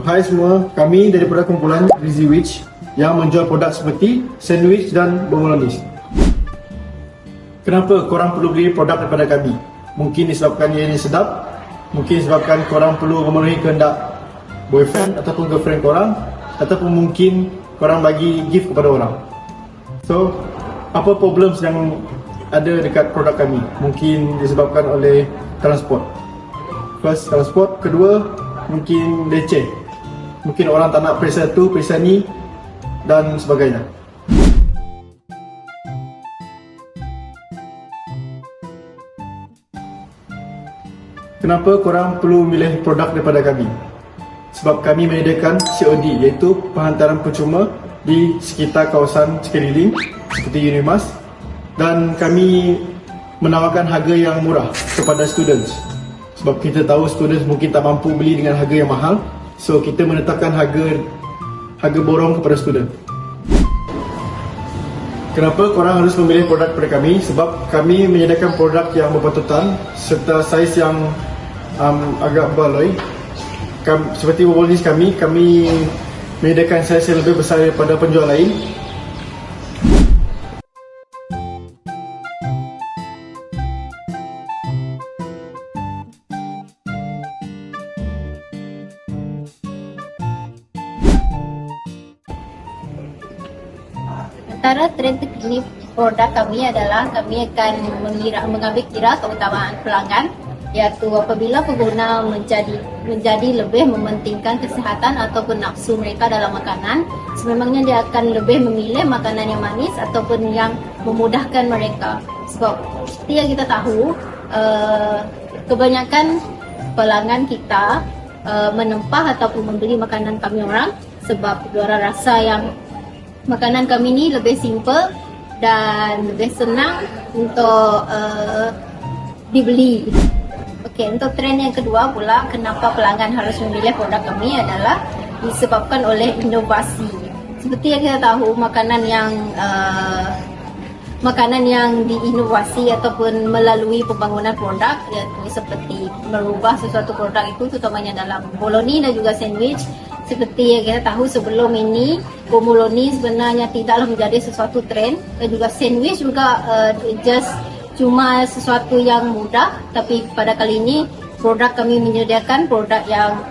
Hai semua, kami daripada kumpulan Rizzy Witch yang menjual produk seperti sandwich dan bolognese. Kenapa korang perlu beli produk daripada kami? Mungkin disebabkan ianya sedap, mungkin disebabkan korang perlu memenuhi kehendak boyfriend ataupun girlfriend korang, ataupun mungkin korang bagi gift kepada orang. So, apa problems yang ada dekat produk kami? Mungkin disebabkan oleh transport. First, transport. Kedua, mungkin leceh. Mungkin orang tak nak perisa tu, perisa ni dan sebagainya. Kenapa korang perlu milih produk daripada kami? Sebab kami menyediakan COD, iaitu penghantaran percuma di sekitar kawasan sekeliling seperti Unimas, dan kami menawarkan harga yang murah kepada students. Sebab kita tahu students mungkin tak mampu beli dengan harga yang mahal, so kita menetapkan harga borong kepada student. Kenapa korang harus memilih produk daripada kami? Sebab kami menyediakan produk yang berpatutan serta saiz yang agak baloi. Seperti bolognese kami menyediakan saiz yang lebih besar daripada penjual lain. Antara trend terkini produk kami adalah kami akan mengambil kira keutamaan pelanggan, iaitu apabila pengguna menjadi lebih mementingkan kesihatan ataupun nafsu mereka dalam makanan, sememangnya dia akan lebih memilih makanan yang manis ataupun yang memudahkan mereka. Sebab seperti yang kita tahu, kebanyakan pelanggan kita menempah ataupun membeli makanan kami orang sebab diorang rasa yang makanan kami ni lebih simple dan lebih senang untuk dibeli. Okey, untuk trend yang kedua pula, kenapa pelanggan harus memilih produk kami adalah disebabkan oleh inovasi. Seperti yang kita tahu, makanan yang diinovasi ataupun melalui pembangunan produk, iaitu seperti merubah sesuatu produk itu, terutamanya dalam bolognese dan juga sandwich. Seperti yang kita tahu sebelum ini, bolognese sebenarnya tidaklah menjadi sesuatu trend, dan juga sandwich juga cuma sesuatu yang mudah. Tapi pada kali ini produk kami menyediakan produk yang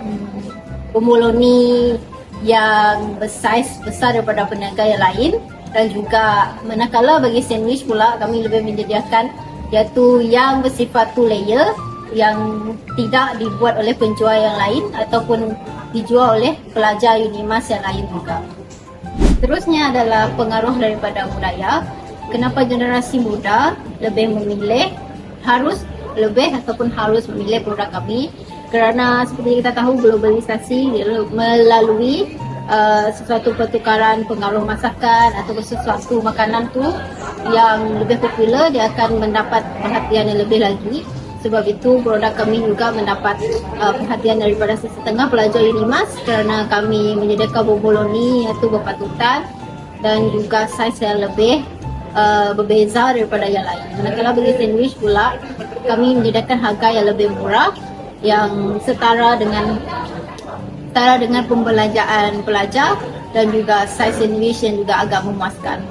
bolognese yang bersaiz besar daripada peniaga yang lain, dan juga manakala bagi sandwich pula kami lebih menyediakan iaitu yang bersifat 2 layer yang tidak dibuat oleh penjual yang lain ataupun dijual oleh pelajar Unimas yang lain juga. Terusnya adalah pengaruh daripada budaya. Kenapa generasi muda lebih memilih harus memilih produk kami? Kerana seperti kita tahu, globalisasi melalui sesuatu pertukaran pengaruh masakan atau sesuatu makanan tu yang lebih popular, dia akan mendapat perhatian yang lebih lagi. Sebab itu produk kami juga mendapat perhatian daripada setengah pelajar Unimas kerana kami menyediakan bolognese iaitu berpatutan dan juga saiz yang lebih berbeza daripada yang lain. Manakala bagi sandwich pula, kami menyediakan harga yang lebih murah yang setara dengan pembelanjaan pelajar, dan juga saiz sandwich yang juga agak memuaskan.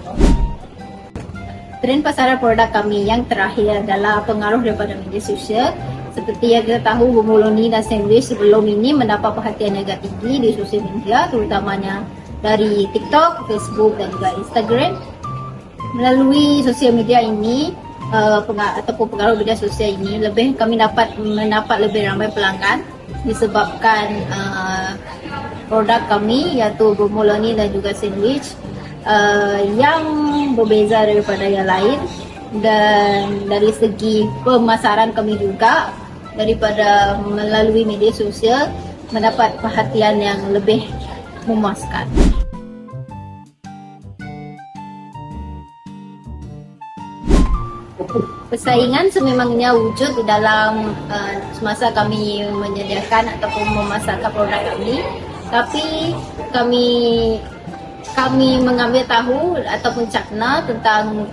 Trend pasaran produk kami yang terakhir adalah pengaruh daripada media sosial. Seperti yang kita tahu, bolognese dan sandwich sebelum ini mendapat perhatian yang agak tinggi di sosial media, terutamanya dari TikTok, Facebook dan juga Instagram. Melalui sosial media ini ataupun pengaruh media sosial ini, kami dapat lebih ramai pelanggan disebabkan produk kami iaitu bolognese dan juga sandwich yang berbeza daripada yang lain, dan dari segi pemasaran kami juga daripada melalui media sosial mendapat perhatian yang lebih memuaskan. Persaingan sememangnya wujud di dalam semasa kami menyediakan ataupun memasarkan produk kami, tapi kami mengambil tahu ataupun cakna tentang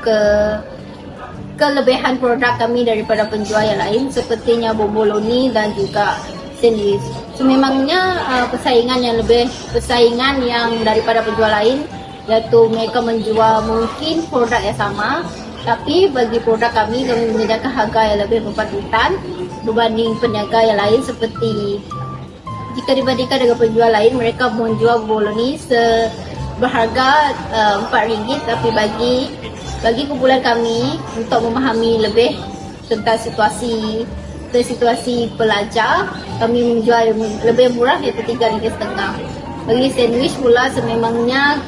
kelebihan produk kami daripada penjual yang lain, sepertinya bolognese dan juga sandwich. Sememangnya persaingan yang daripada penjual lain, iaitu mereka menjual mungkin produk yang sama, tapi bagi produk kami menyediakan harga yang lebih berpatutan berbanding peniaga yang lain. Seperti jika dibandingkan dengan penjual lain, mereka menjual boloni berharga RM4, tapi bagi kumpulan kami untuk memahami lebih tentang situasi pelajar, kami menjual lebih murah, iaitu RM3.50. Bagi sandwich pula, sememangnya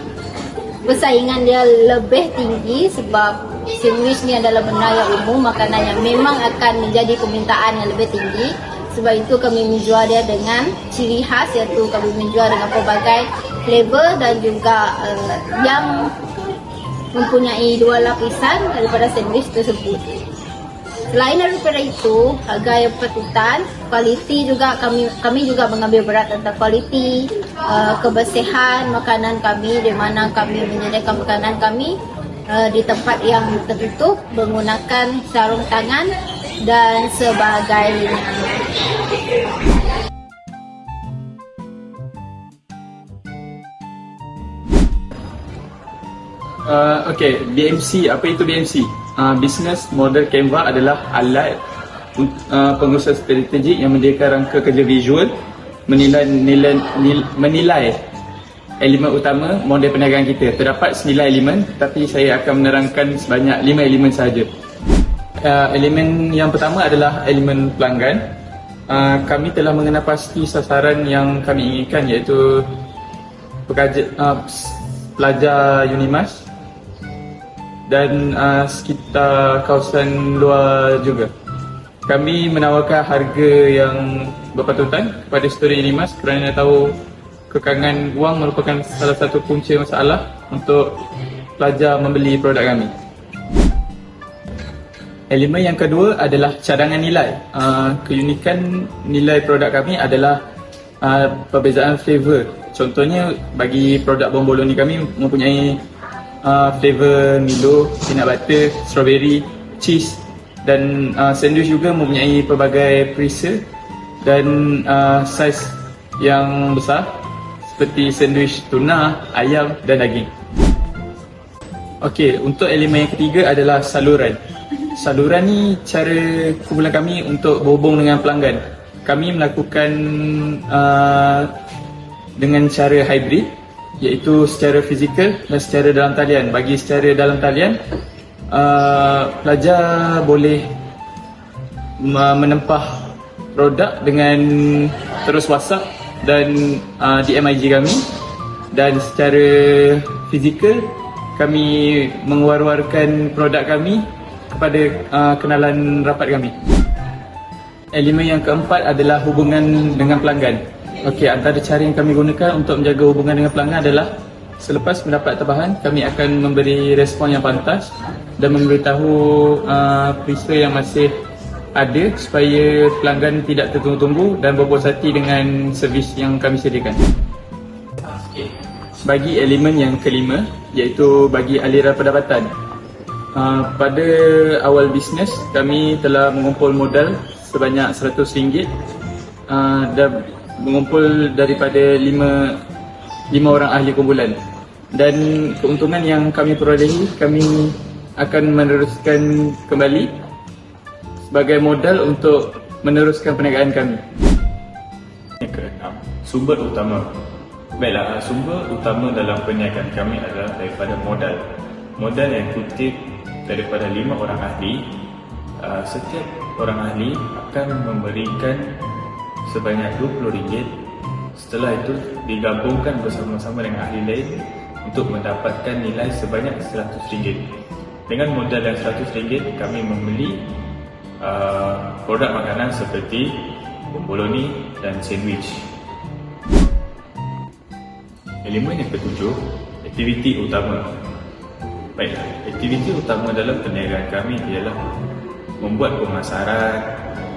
persaingan dia lebih tinggi sebab sandwich ni adalah benda yang umum, makanan yang memang akan menjadi permintaan yang lebih tinggi. Sebab itu kami menjual dia dengan ciri khas, iaitu kami menjual dengan pelbagai flavor dan juga yang mempunyai 2 lapisan daripada sandwich tersebut. Selain daripada itu, harga yang berpatutan, kualiti juga kami juga mengambil berat tentang kualiti, kebersihan makanan kami, di mana kami menyediakan makanan kami di tempat yang tertutup menggunakan sarung tangan dan sebagainya. Okey, BMC, apa itu BMC? Business Model Canvas adalah alat pengusaha strategik yang menyediakan rangka kerja visual menilai elemen utama model perniagaan kita. Terdapat 9 elemen, tapi saya akan menerangkan sebanyak 5 elemen sahaja. Elemen yang pertama adalah elemen pelanggan. Kami telah mengenal pasti sasaran yang kami inginkan, iaitu pelajar Unimas dan sekitar kawasan luar juga. Kami menawarkan harga yang berpatutan kepada student Unimas kerana tahu kekangan wang merupakan salah satu punca masalah untuk pelajar membeli produk kami. Elemen yang kedua adalah cadangan nilai. Keunikan nilai produk kami adalah perbezaan flavor. Contohnya, bagi produk bomboloni kami mempunyai flavor Milo, peanut butter, strawberry, cheese, dan sandwich juga mempunyai pelbagai preset dan saiz yang besar seperti sandwich tuna, ayam dan daging. Okey, untuk elemen yang ketiga adalah saluran. Saluran ni cara kumpulan kami untuk berhubung dengan pelanggan. Kami melakukan dengan cara hybrid, iaitu secara fizikal dan secara dalam talian. Bagi secara dalam talian, pelajar boleh menempah produk dengan terus WhatsApp dan DM IG kami, dan secara fizikal kami mengwar-warkan produk kami kepada kenalan rapat kami. Elemen yang keempat adalah hubungan dengan pelanggan. Okey, antara cara yang kami gunakan untuk menjaga hubungan dengan pelanggan adalah selepas mendapat tebahan, kami akan memberi respon yang pantas dan memberitahu perisa yang masih ada supaya pelanggan tidak tertunggu-tunggu dan berpuas hati dengan servis yang kami sediakan. Bagi elemen yang kelima, iaitu bagi aliran pendapatan. Pada awal bisnes, kami telah mengumpul modal sebanyak RM100 dan mengumpul daripada 5 orang ahli kumpulan, dan keuntungan yang kami perolehi kami akan meneruskan kembali sebagai modal untuk meneruskan perniagaan kami. Yang keenam, sumber utama. Baiklah, sumber utama dalam perniagaan kami adalah daripada modal. Modal yang kutip daripada 5 orang ahli. Setiap orang ahli akan memberikan sebanyak RM20. Setelah itu digabungkan bersama-sama dengan ahli lain untuk mendapatkan nilai sebanyak RM100. Dengan modal yang RM100, kami membeli produk makanan seperti bomboloni dan sandwich. Elemen yang ketujuh, aktiviti utama. Baiklah, aktiviti utama dalam perniagaan kami ialah membuat pemasaran,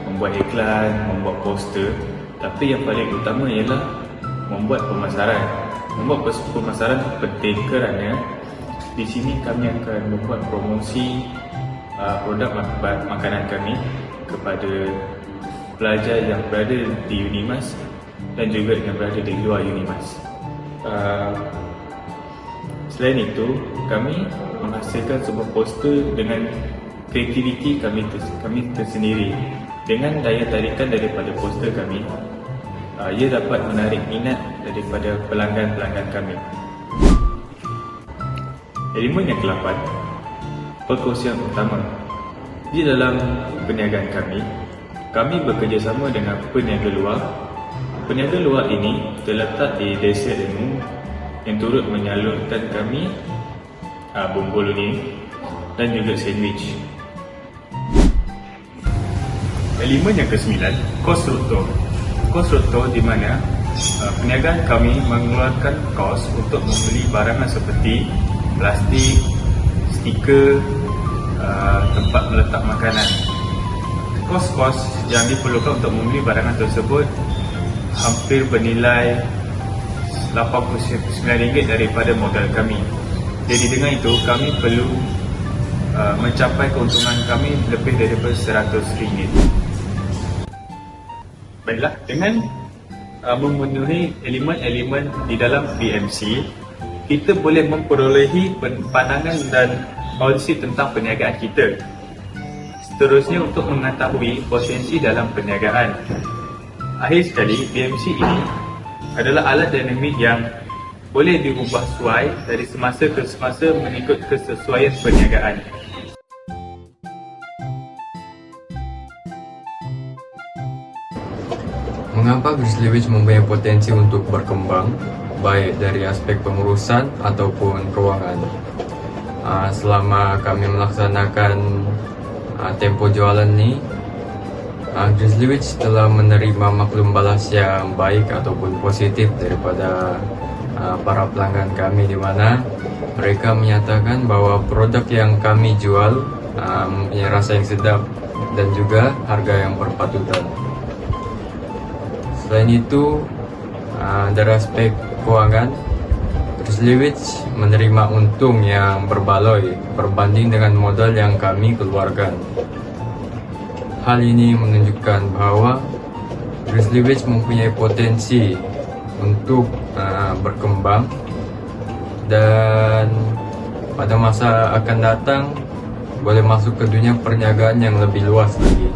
membuat iklan, membuat poster. Tapi yang paling utama ialah membuat pemasaran. Membuat pemasaran penting kerana di sini kami akan membuat promosi produk makanan kami kepada pelajar yang berada di Unimas dan juga yang berada di luar Unimas. Selain itu, kami menghasilkan sebuah poster dengan kreativiti kami tersendiri. Dengan daya tarikan daripada poster kami, ia dapat menarik minat daripada pelanggan-pelanggan kami. Elemen yang ke-8, perkongsian utama. Di dalam perniagaan kami bekerjasama dengan peniaga luar. Peniaga luar ini terletak di Desa Ilmu yang turut menyalurkan kami bomboloni dan juga sandwich. Elemen yang ke-9, kos struktur. Kos struktur di mana perniagaan kami mengeluarkan kos untuk membeli barangan seperti plastik, stiker, tempat meletak makanan. Kos-kos yang diperlukan untuk membeli barangan tersebut hampir bernilai RM89 daripada modal kami. Jadi dengan itu kami perlu mencapai keuntungan kami lebih daripada RM100. Baiklah, dengan memenuhi elemen-elemen di dalam BMC, kita boleh memperolehi pandangan dan polisi tentang perniagaan kita. Seterusnya, untuk mengetahui potensi dalam perniagaan. Akhir sekali, BMC ini adalah alat dinamik yang boleh diubah sesuai dari semasa ke semasa mengikut kesesuaian perniagaan. Mengapa Grizzlywitch mempunyai potensi untuk berkembang, baik dari aspek pengurusan ataupun keuangan? Selama kami melaksanakan tempoh jualan ini, Grizzlywitch telah menerima maklum balas yang baik ataupun positif daripada para pelanggan kami, di mana mereka menyatakan bahwa produk yang kami jual mempunyai rasa yang sedap dan juga harga yang berpatutan. Selain itu, dari aspek keuangan, Grizzlywitch menerima untung yang berbaloi berbanding dengan modal yang kami keluarkan. Hal ini menunjukkan bahwa Grizzlywitch mempunyai potensi untuk berkembang, dan pada masa akan datang boleh masuk ke dunia perniagaan yang lebih luas lagi.